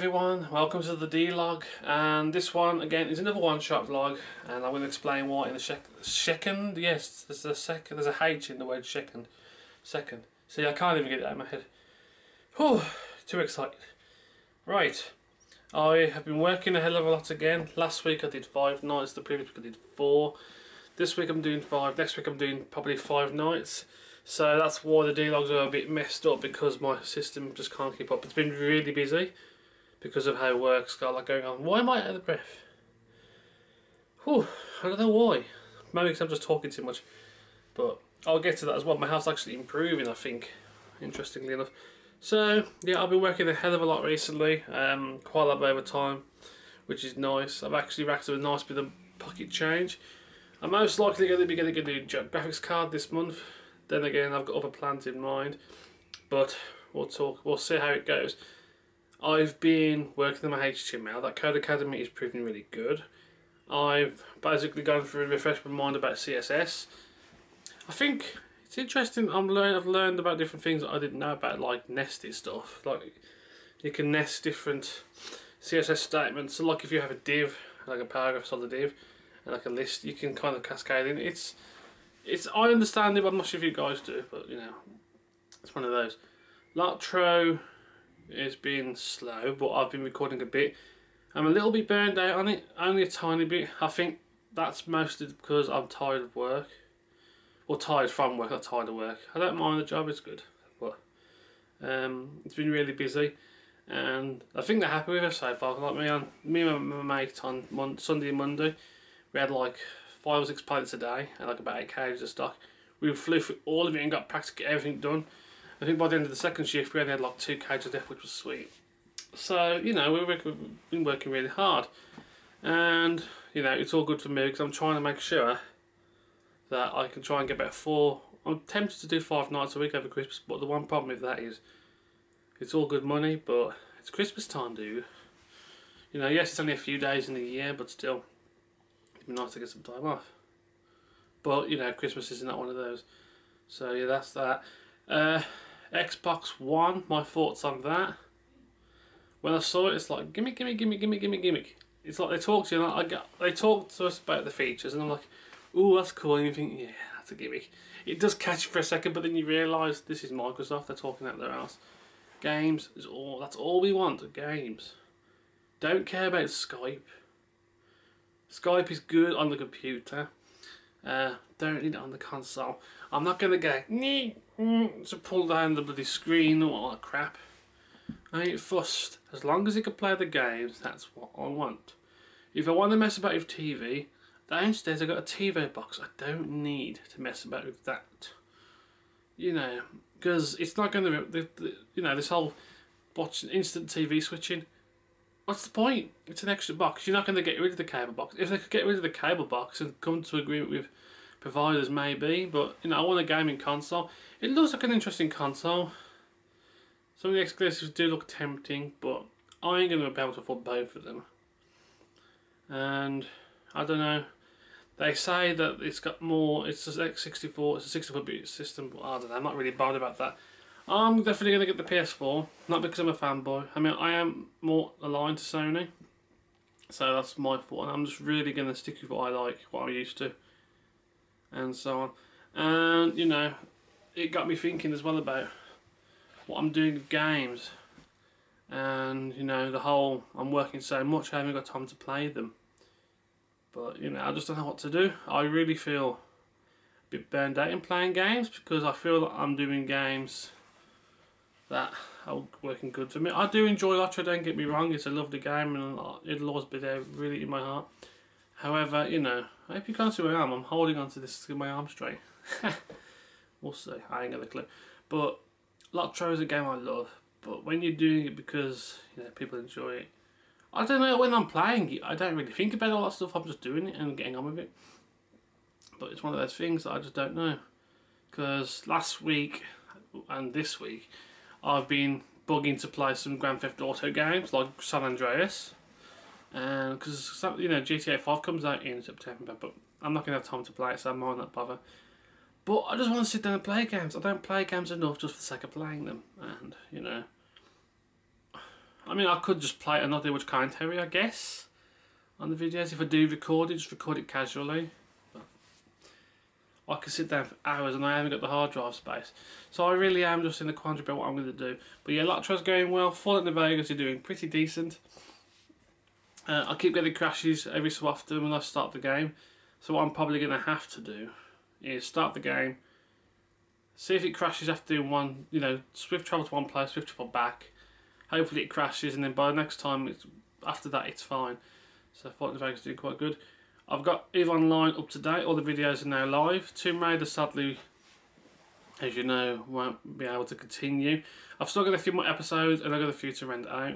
everyone, welcome to the Dlog, and this one again is another one-shot vlog, and I'm going to explain why in the second. Yes, there's a H in the word second. See, I can't even get it out of my head. Whew, too excited. Right, I have been working a hell of a lot again. Last week I did 5 nights, the previous week I did 4. This week I'm doing 5, next week I'm doing probably 5 nights. So that's why the Dlogs are a bit messed up, because my system just can't keep up. It's been really busy because of how work's got a lot going on. Why am I out of breath? Whew, I don't know why. Maybe because I'm just talking too much. But I'll get to that as well. My health's actually improving, I think, interestingly enough. So yeah, I've been working a hell of a lot recently, quite a lot of overtime, which is nice. I've actually racked up a nice bit of pocket change. I'm most likely going to be getting a new graphics card this month. Then again, I've got other plans in mind, but we'll see how it goes. I've been working on my HTML. That Codeacademy is proving really good. I've basically gone through and refreshed my mind about CSS. I think it's interesting. I've learned about different things that I didn't know about, like nested stuff. Like you can nest different CSS statements. So like if you have a div, like a paragraph solid div, and like a list, you can kind of cascade in. I understand it, but I'm not sure if you guys do, but you know, it's one of those. Latro has been slow, but I've been recording a bit. I'm a little bit burned out on it, only a tiny bit. I think that's mostly because I'm tired of work. Or tired from work, not tired of work. I don't mind the job, it's good. But it's been really busy, and I think they're happy with us so far. Like me and my mate on Sunday and Monday, we had like 5 or 6 pallets a day and like about 8 cages of stock. We flew through all of it and got practically everything done. I think by the end of the second shift we only had like 2 cages left, which was sweet. So you know, we've been working really hard, and you know, it's all good for me because I'm trying to make sure that I can try and get about 4. I'm tempted to do 5 nights a week over Christmas, but the one problem with that is it's all good money, but it's Christmas time, dude. You know, yes, it's only a few days in the year, but still, it'd be nice to get some time off. But you know, Christmas isn't that one of those. So yeah, that's that. Xbox One, my thoughts on that. When I saw it, it's like gimmick. It's like they talk to you, and they talk to us about the features, and I'm like, ooh, that's cool, and you think, yeah, that's a gimmick. It does catch you for a second, but then you realise this is Microsoft, they're talking out their ass. Games is all, that's all we want, games. Don't care about Skype. Skype is good on the computer. Don't need it on the console. I'm not going to go to pull down the bloody screen or all that crap. I ain't fussed. As long as it can play the games, that's what I want. If I want to mess about with TV, downstairs I've got a TV box. I don't need to mess about with that. You know, because it's not going to, you know, this whole watching instant TV switching. What's the point? It's an extra box. You're not going to get rid of the cable box. If they could get rid of the cable box and come to agreement with providers, maybe. But you know, I want a gaming console. It looks like an interesting console. Some of the exclusives do look tempting, but I ain't going to be able to afford both of them. And I don't know. They say that it's got more. It's a X64. It's a 64-bit system. But I don't know. I'm not really bothered about that. I'm definitely going to get the PS4, not because I'm a fanboy. I mean, I am more aligned to Sony, so that's my fault. And I'm just really going to stick with what I like, what I'm used to, and so on. And you know, it got me thinking as well about what I'm doing with games, and you know, the whole I'm working so much I haven't got time to play them. But you know, I just don't know what to do. I really feel a bit burned out in playing games, because I feel that I'm doing games that are working good for me. I do enjoy Latro, don't get me wrong, it's a lovely game and it'll always be there really in my heart. However, you know, I hope you can't see where I am. I'm holding on to this with my arm straight. We'll see, I ain't got a clue. But Latro is a game I love, but when you're doing it because you know people enjoy it, I don't know, when I'm playing it, I don't really think about all that stuff, I'm just doing it and getting on with it. But it's one of those things that I just don't know. Because last week and this week, I've been bugging to play some Grand Theft Auto games like San Andreas, and because you know GTA 5 comes out in September, but I'm not going to have time to play it, so I might not bother. But I just want to sit down and play games. I don't play games enough just for the sake of playing them, and you know, I mean, I could just play it and not do much commentary, I guess, on the videos. If I do record it, just record it casually. But I could sit down for hours and I haven't got the hard drive space. So I really am just in the quandary about what I'm going to do. But yeah, Latro's going well. Fallout New Vegas are doing pretty decent. I keep getting crashes every so often when I start the game. So what I'm probably going to have to do is start the game, see if it crashes after doing one, you know, swift travel to one place, swift travel back. Hopefully it crashes, and then by the next time, after that, it's fine. So Fallout New Vegas is doing quite good. I've got EVE Online up to date. All the videos are now live. Tomb Raider, sadly, as you know, won't be able to continue. I've still got a few more episodes, and I've got a few to rent out.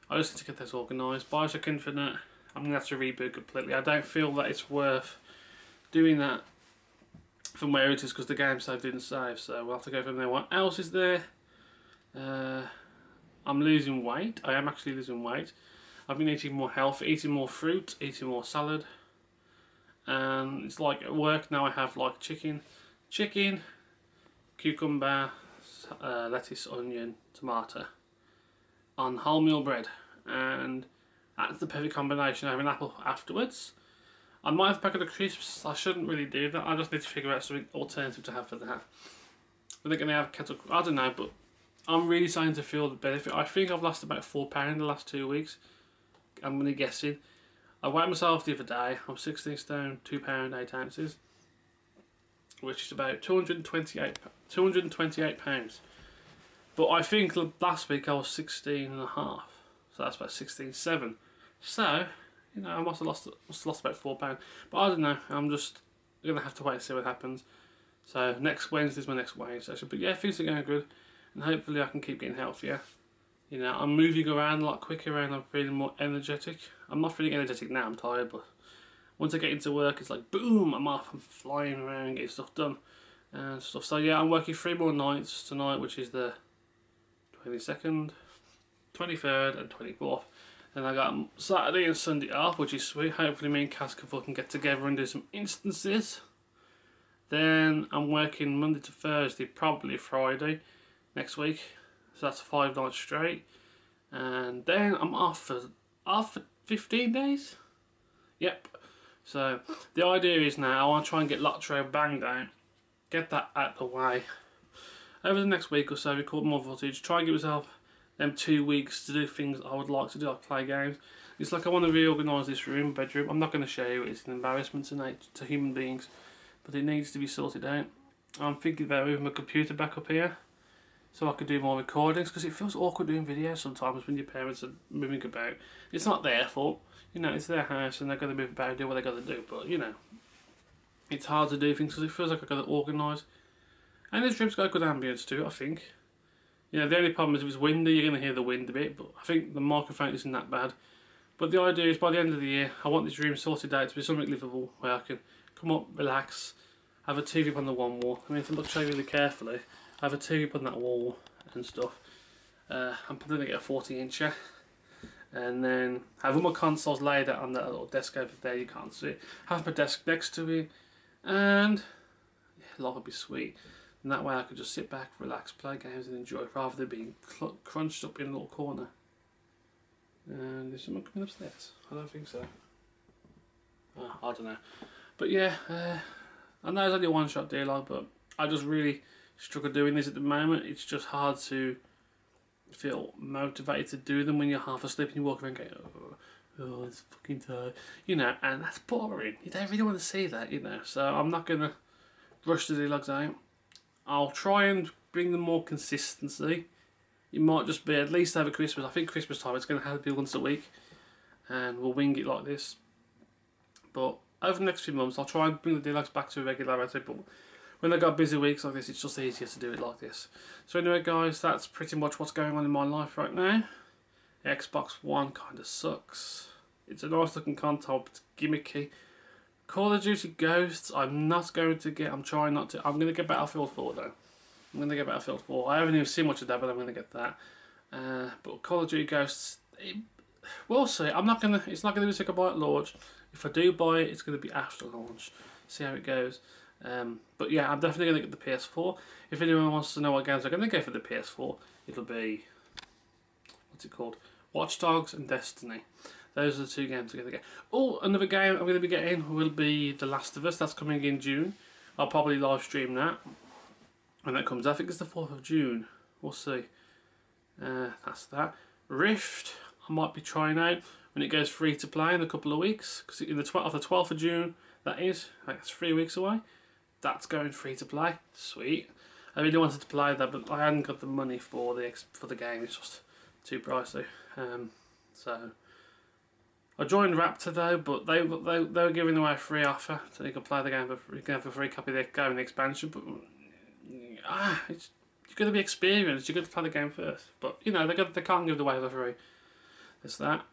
I just need to get this organised. Bioshock Infinite, I'm going to have to reboot completely. I don't feel that it's worth doing that from where it is because the game save didn't save. So we'll have to go from there. What else is there? I'm losing weight. I am actually losing weight. I've been eating more healthy, eating more fruit, eating more salad. And it's like at work now I have like chicken, cucumber, lettuce, onion, tomato on wholemeal bread, and that's the perfect combination. I have an apple afterwards. I might have a packet of crisps. I shouldn't really do that. I just need to figure out something alternative to have for that. But they're going to have kettle. I don't know, but I'm really starting to feel the benefit. I think I've lost about £4 the last 2 weeks. I'm going to guessing. I weighed myself the other day. I'm 16 stone, £2 8 ounces, which is about 228 pounds. But I think last week I was 16.5, so that's about 16.7. So, you know, I must have lost about £4. But I don't know, I'm just going to have to wait and see what happens. So next Wednesday's my next weighing session. But yeah, things are going good, and hopefully I can keep getting healthier. You know, I'm moving around a lot quicker and I'm feeling more energetic. I'm not feeling energetic now, I'm tired, but once I get into work it's like boom, I'm off, I'm flying around, getting stuff done and stuff. So yeah, I'm working 3 more nights tonight, which is the 22nd, 23rd and 24th. Then I got Saturday and Sunday off, which is sweet. Hopefully me and Cass can fucking get together and do some instances. Then I'm working Monday to Thursday, probably Friday next week. So that's 5 nights straight. And then I'm off for 15 days. Yep. So the idea is now I want to try and get Latro banged out. Get that out the way. Over the next week or so, record more footage. Try and give myself them 2 weeks to do things I would like to do, like play games. It's like I want to reorganise this bedroom. I'm not going to show you. It's an embarrassment to human beings, but it needs to be sorted out. I'm thinking about moving my computer back up here, so I could do more recordings, because it feels awkward doing videos sometimes when your parents are moving about. It's not their fault, you know, it's their house and they're going to move about and do what they've got to do, but you know, it's hard to do things because it feels like I've got to organise. And this room's got a good ambience too, I think. You know, the only problem is if it's windy, you're going to hear the wind a bit, but I think the microphone isn't that bad. But the idea is by the end of the year, I want this room sorted out to be something livable, where I can come up, relax, have a TV up on the one wall. I mean, if you look show really carefully, I have a TV up on that wall and stuff. I'm probably going to get a 40-incher. And then have all my consoles laid out on that little desk over there, you can't see it. Have my desk next to it, and yeah, life would be sweet. And that way I could just sit back, relax, play games and enjoy, rather than being crunched up in a little corner. And is someone coming upstairs? I don't think so. Oh, I don't know. But yeah, I know it's only a one-shot Dlog, but I just really struggle doing this at the moment. It's just hard to feel motivated to do them when you're half asleep and you walk around going, oh, it's fucking tired. You know, and that's boring. You don't really want to see that, you know. So I'm not going to rush the Dlogs out. I'll try and bring them more consistency. It might just be at least over Christmas. I think Christmas time it's going to have to be once a week, and we'll wing it like this. But over the next few months I'll try and bring the Dlogs back to a regularity, but when I've got busy weeks like this it's just easier to do it like this. So anyway guys, that's pretty much what's going on in my life right now. The Xbox One kind of sucks. It's a nice looking console, but it's gimmicky. Call of Duty Ghosts, I'm not going to get, I'm trying not to. I'm going to get Battlefield 4 though. I'm going to get Battlefield 4. I haven't even seen much of that, but I'm going to get that. But Call of Duty Ghosts, we'll see. It's not going to be a buy at launch. If I do buy it, it's going to be after launch. See how it goes. But yeah, I'm definitely going to get the PS4. If anyone wants to know what games I'm going to go for the PS4, it'll be, what's it called? Watch Dogs and Destiny. Those are the 2 games together. Oh, another game I'm going to be getting will be The Last of Us. That's coming in June. I'll probably live stream that when that comes. I think it's the 4th of June. We'll see. That's that. Rift, I might be trying out when it goes free to play in a couple of weeks. Because the 12th of June, that is, like it's 3 weeks away. That's going free to play. Sweet. I really wanted to play that, but I hadn't got the money for the game. It's just too pricey. So I joined Raptor though, but they were giving away a free offer, so you can play the game for free. You can have a free copy of the game and the expansion. But you've got to be experienced. You've got to play the game first. But you know they can't give it away for free. There's that.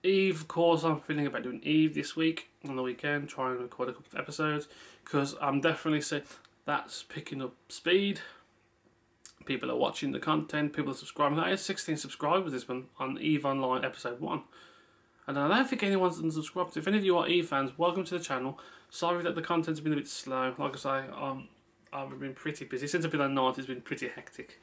Eve, of course, I'm feeling about doing Eve this week on the weekend, trying to record a couple of episodes because I'm definitely seeing that's picking up speed. People are watching the content, people are subscribing. That is 16 subscribers this one on Eve Online episode 1. And I don't think anyone's unsubscribed. If any of you are Eve fans, welcome to the channel. Sorry that the content's been a bit slow. Like I say, I've been pretty busy. Since I've been on night, it's been pretty hectic.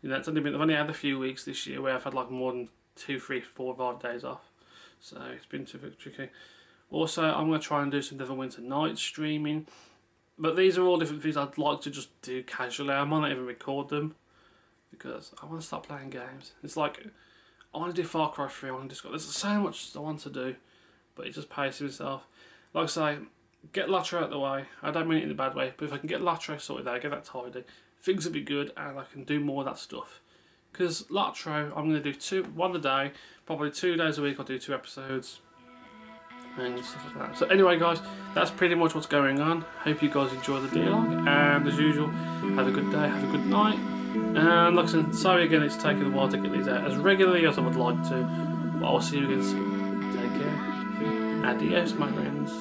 You know, I've only had a few weeks this year where I've had like more than 2, 3, 4, 5 days off. So it's been too tricky. Also, I'm going to try and do some Neverwinter Nights streaming. But these are all different things I'd like to just do casually. I might not even record them because I want to start playing games. It's like, I want to do Far Cry 3, I want to do there's so much I want to do, but it just pays for itself. Like I say, get Latro out of the way. I don't mean it in a bad way, but if I can get Latro sorted out, get that tidy, things will be good and I can do more of that stuff. Because Latro, I'm going to do one a day, probably 2 days a week I'll do 2 episodes. And stuff like that. So anyway guys, that's pretty much what's going on. Hope you guys enjoy the Dlog, and as usual, have a good day, have a good night. And like I said, sorry again it's taken a while to get these out as regularly as I would like to, but I'll see you again soon. Take care. Adios my friends.